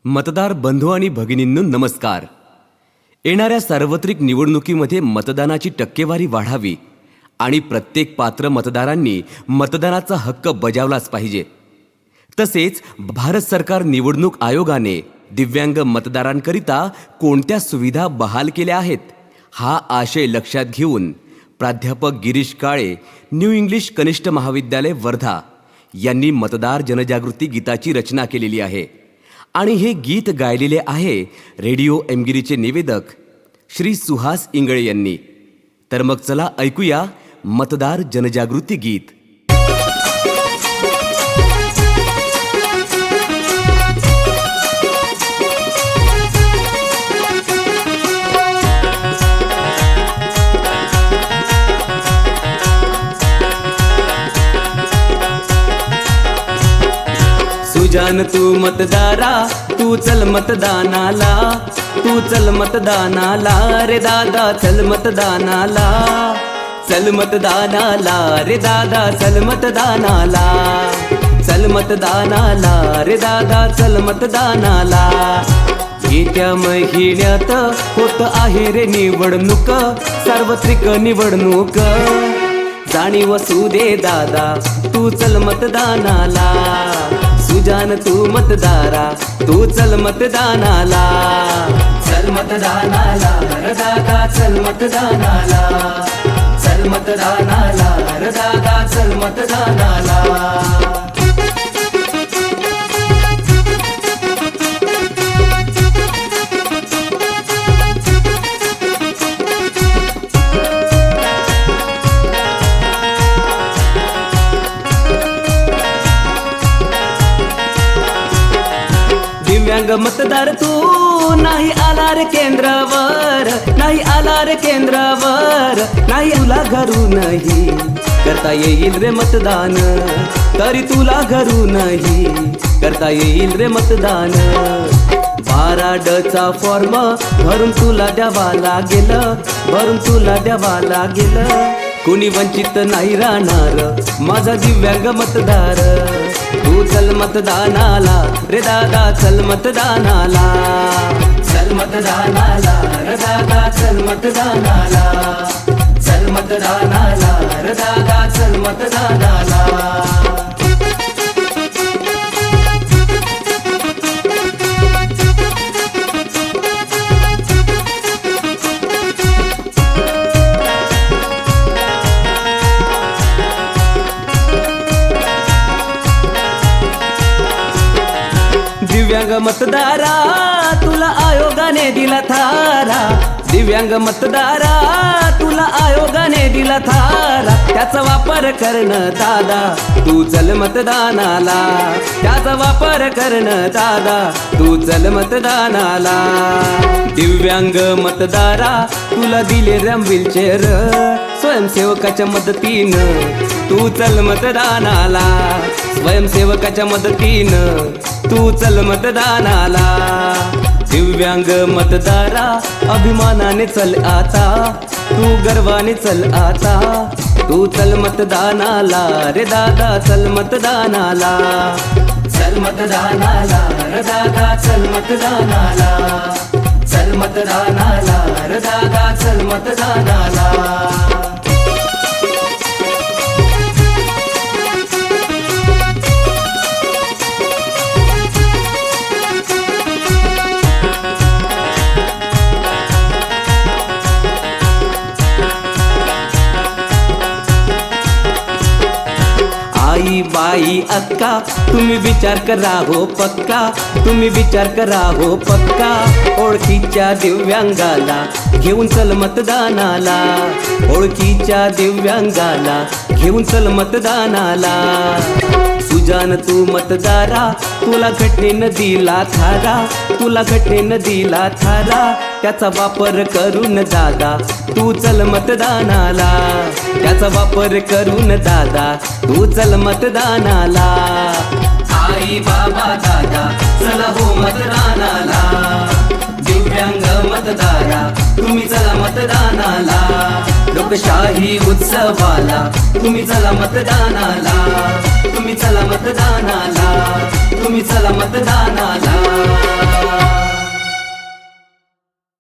मतदार बंधू आणि भगिनींनो नमस्कार. येणाऱ्या सार्वत्रिक निवडणुकीमध्ये मतदानाची टक्केवारी वाढावी आणि प्रत्येक पात्र मतदारांनी मतदानाचा हक्क बजावलाच पाहिजे. तसेच भारत सरकार निवडणूक आयोगाने दिव्यांग मतदारांकरिता कोणत्या सुविधा बहाल केल्या आहेत हा आशय लक्षात घेऊन प्राध्यापक गिरीश काळे, न्यू इंग्लिश कनिष्ठ महाविद्यालय वर्धा यांनी मतदार जनजागृती गीताची रचना केलेली आहे आणि हे गीत गायलेले आहे रेडिओ एमगिरीचे निवेदक श्री सुहास इंगळे यांनी. तर मग चला ऐकूया मतदार जनजागृती गीत. सुजान तू मतदारा, तू चल मतदानाला, तू चल मतदानाला रे दादा, चल मतदानाला, चल मतदानाला रे दादा, चल मतदानाला, चल मतदानाला रे दादा, चल मतदानाला. येत्या महिन्यात होत आहे रे निवडणूक, सार्वत्रिक निवडणूक. जाणीव असू दे दादा, तू चल मतदानाला. सुजान तू मतदारा, तू चल मतदानाला, चल मतदानाला रे दादा, चल मतदानाला, चल मतदानाला रे दादा, चल मतदानाला. दिव्यांग मतदार तू नाही आला रे केंद्रावर, नाही आला रे केंद्रावर, नाही तुला घरूनही करता येईल रे मतदान, तरी तुला घरूनही करता येईल रे मतदान. 12ड फॉर्म भरून तुला द्यावा लागेल, भरून तुला द्यावा लागेल. कुणी वंचित नाही राहणार माझा दिव्यांग मतदार. तू चल मतदानाला रे दादा, चल मतदानाला, चल मतदानाला रे दादा, चल मतदानाला, चल मतदानाला रे दादा, चल मतदानाला. दिव्यांग मतदारा तुला आयोगाने दिला थारा, दिव्यांग मतदारा तुला आयोगाने दिला थारा. त्याचा वापर करणं दादा, तू चल मतदानाला, त्याचा वापर करणं दादा, तू चल मतदानाला. दिव्यांग मतदारा तुला दिले रॅम व्हीलचेअर, स्वयंसेवकाच्या मदतीनं तू चल मतदानाला, स्वयंसेवकाच्या मदतीनं तू चल मतदानाला. दिव्यांग मतदारा अभिमानाने चल आता, तू गर्वाने चल आता, तू चल मतदानाला रे दादा, चल मतदानाला, चल मतदानाला रे दादा, चल मतदानाला, चल मतदानाला रे दादा, चल मतदानाला. आई बाई अक्का तुम्ही विचार करा हो पक्का, तुम्ही विचार करा हो पक्का. ओळखीच्या दिव्यांगाला घेऊन चल मतदानाला, ओळखीच्या दिव्यांगाला घेऊन चल मतदानाला. सुजान तू मतदारा, तुला घटनेनं दिला थारा, तुला घटनेनं दिला थारा. त्याचा वापर करून दादा तू चल मतदानाला, त्याचा वापर करून दादा तू चल मतदानाला. आई बाबा दादा चला हो मतदानाला, दिव्यांग मतदारा तुम्ही चला मतदानाला. लोकशाही उत्सवाला तुम्ही चला मतदानाला, तुम्ही चला मतदानाला, तुम्ही चला मतदानाला.